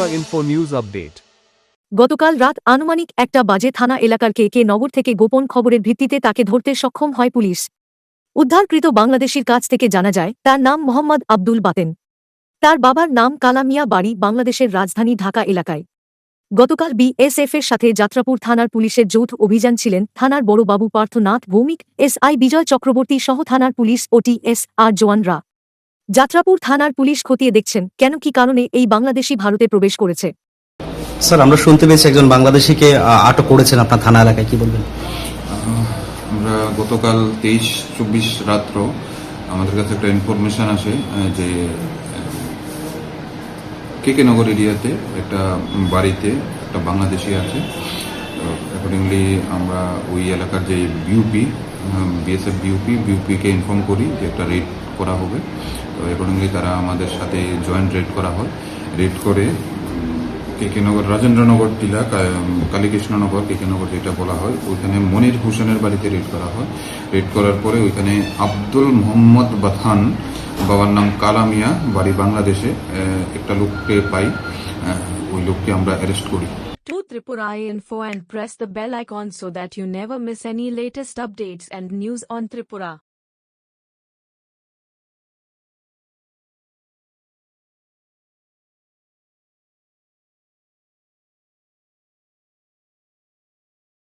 Tripura Info News Update. গতকাল রাত আনুমানিক 1টা বাজে থানা এলাকার কে নগর থেকে গোপন খবরের ভিত্তিতে তাকে ধরতে সক্ষম হয় পুলিশ। উদ্ধারকৃত বাংলাদেশির কাছ থেকে জানা যায় তার নাম মোহাম্মদ আব্দুল বাতেন। তার বাবার নাম কালামিয়া, বাড়ি বাংলাদেশের রাজধানী ঢাকা এলাকায়। গতকাল বিএসএফের সাথে যাত্রাপুর থানার পুলিশের যৌথ অভিযান ছিলেন থানার বড়বাবু পার্থনাথ ভৌমিক, এসআই বিজয় চক্রবর্তী সহ থানার পুলিশ ওটিএস আর জওয়ানরা। যাত্রাপুর থানার পুলিশ খতিয়ে দেখছেন কেন কি কারণে এই বাংলাদেশি ভারতে প্রবেশ করেছে। স্যার, আমরা শুনতে পেয়েছি একজন বাংলাদেশিকে আটক করেছেন আপনার থানা এলাকায়, কি বলবেন? আমরা গতকাল 23-24 রাত্র আমাদের কাছে একটা ইনফরমেশন আসে যে কেকে নগর এরিয়াতে একটা বাড়িতে একটা বাংলাদেশি আছে। অ্যাকর্ডিংলি আমরা ওই এলাকার যে বিএসএফ বিউপিকে ইনফর্ম করি যে একটা রেড করা হবে। তো অ্যাকর্ডিংলি তারা আমাদের সাথে জয়েন্ট রেড করা হয়। রেড করে কেকেনগর, রাজেন্দ্রনগর টিলা, কালীকৃষ্ণনগর, কেকেনগর যেটা বলা হয়, ওইখানে মনির হোসেনের বাড়িতে রেড করা হয়। রেড করার পরে ওইখানে আব্দুল মোহাম্মদ বাথান, বাবার নাম কালামিয়া, বাড়ি বাংলাদেশে, একটা লোককে পাই। ওই লোককে আমরা অ্যারেস্ট করি। To Tripura Info and press the bell icon so that you never miss any latest updates and news on Tripura.